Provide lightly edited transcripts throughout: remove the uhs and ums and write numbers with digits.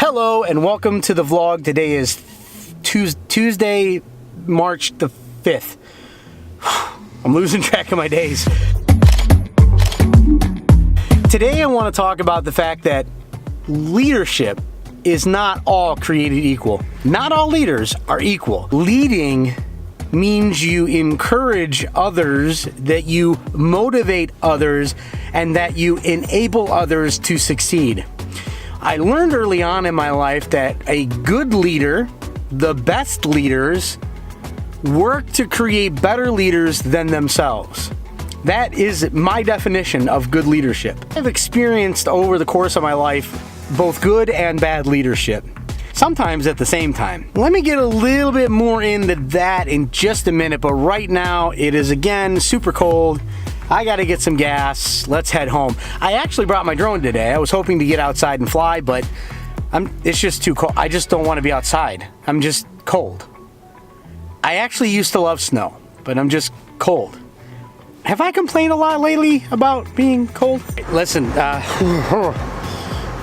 Hello and welcome to the vlog. Today is Tuesday, March the 5th. I'm losing track of my days. Today I want to talk about the fact that leadership is not all created equal. Not all leaders are equal. Leading means you encourage others, that you motivate others, and that you enable others to succeed. I learned early on in my life that a good leader, the best leaders, work to create better leaders than themselves. That is my definition of good leadership. I've experienced over the course of my life both good and bad leadership, sometimes at the same time. Let me get a little bit more into that in just a minute, but right now it is again super cold. I gotta get some gas. Let's head home. I actually brought my drone today. I was hoping to get outside and fly, but it's just too cold. I just don't want to be outside. I'm just cold. I actually used to love snow, but I'm just cold. Have I complained a lot lately about being cold? Listen,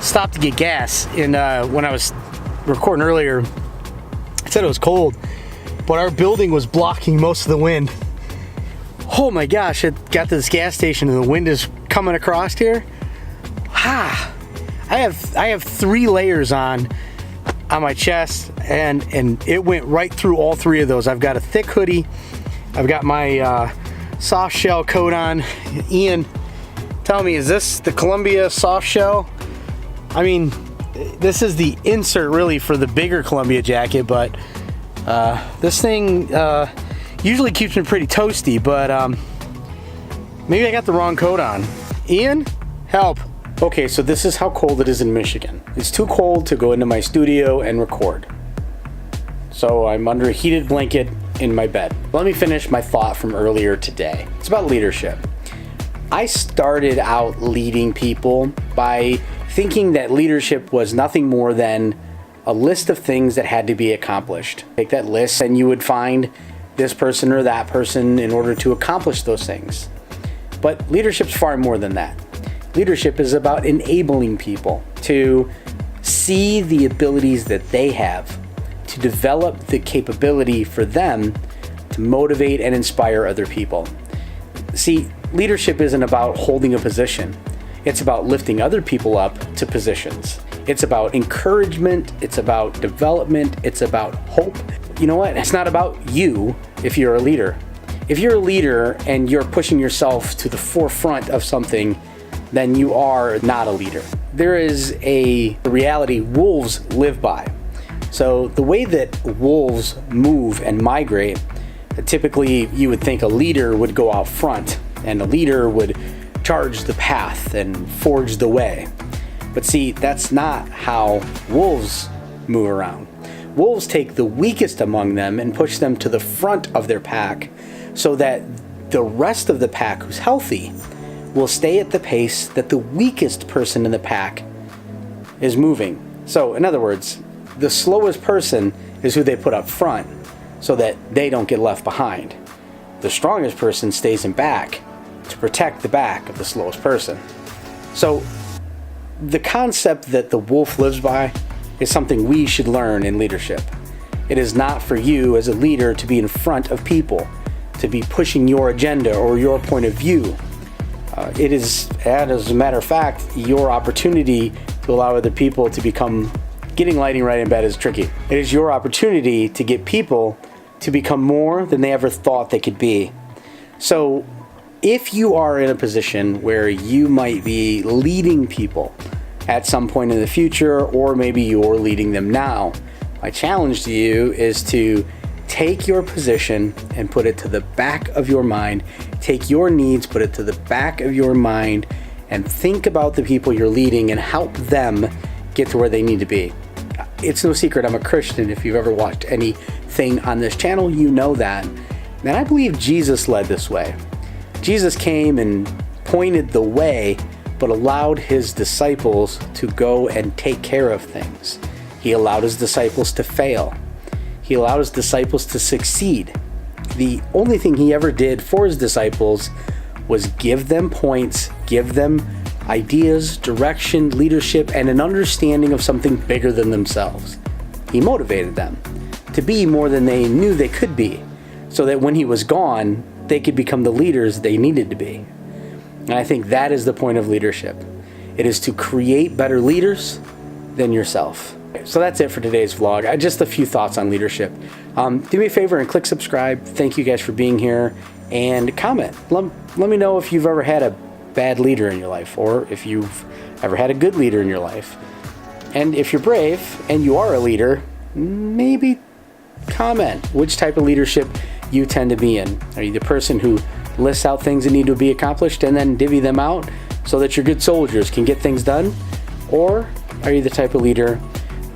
stopped to get gas, and when I was recording earlier, I said it was cold, but our building was blocking most of the wind. Oh my gosh, I got to this gas station and the wind is coming across here. I have 3 layers on my chest, and it went right through all 3 of those. I've got a thick hoodie. I've got my soft shell coat on. Ian, tell me, is this the Columbia soft shell? I mean, this is the insert really for the bigger Columbia jacket, but this thing usually keeps me pretty toasty, but maybe I got the wrong coat on. Ian, help. Okay, so this is how cold it is in Michigan. It's too cold to go into my studio and record. So I'm under a heated blanket in my bed. Let me finish my thought from earlier today. It's about leadership. I started out leading people by thinking that leadership was nothing more than a list of things that had to be accomplished. Take that list and you would find this person or that person in order to accomplish those things. But leadership's far more than that. Leadership is about enabling people to see the abilities that they have, to develop the capability for them to motivate and inspire other people. See, leadership isn't about holding a position. It's about lifting other people up to positions. It's about encouragement. It's about development. It's about hope. You know what? It's not about you if you're a leader. If you're a leader and you're pushing yourself to the forefront of something, then you are not a leader. There is a reality wolves live by. So the way that wolves move and migrate, typically you would think a leader would go out front and a leader would charge the path and forge the way. But see, that's not how wolves move around. Wolves take the weakest among them and push them to the front of their pack so that the rest of the pack who's healthy will stay at the pace that the weakest person in the pack is moving. So in other words, the slowest person is who they put up front so that they don't get left behind. The strongest person stays in back to protect the back of the slowest person. So the concept that the wolf lives by is something we should learn in leadership. It is not for you as a leader to be in front of people, to be pushing your agenda or your point of view. It is, as a matter of fact, your opportunity to allow other people to become. Getting lighting right in bed is tricky. It is your opportunity to get people to become more than they ever thought they could be. So if you are in a position where you might be leading people at some point in the future, or maybe you're leading them now, my challenge to you is to take your position and put it to the back of your mind. Take your needs, put it to the back of your mind, and think about the people you're leading and help them get to where they need to be. It's no secret I'm a Christian. If you've ever watched anything on this channel, you know that. And I believe Jesus led this way. Jesus came and pointed the way, but allowed his disciples to go and take care of things. He allowed his disciples to fail. He allowed his disciples to succeed. The only thing he ever did for his disciples was give them points, give them ideas, direction, leadership, and an understanding of something bigger than themselves. He motivated them to be more than they knew they could be, so that when he was gone, they could become the leaders they needed to be. And I think that is the point of leadership. It is to create better leaders than yourself. So that's it for today's vlog. Just a few thoughts on leadership. Do me a favor and click subscribe. Thank you guys for being here. And comment. Let me know if you've ever had a bad leader in your life, or if you've ever had a good leader in your life. And if you're brave and you are a leader, maybe comment which type of leadership you tend to be in. Are you the person who lists out things that need to be accomplished and then divvy them out so that your good soldiers can get things done? Or are you the type of leader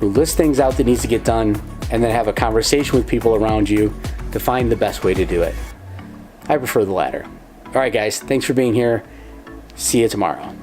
who lists things out that needs to get done and then have a conversation with people around you to find the best way to do it? I prefer the latter. All right, guys, thanks for being here. See you tomorrow.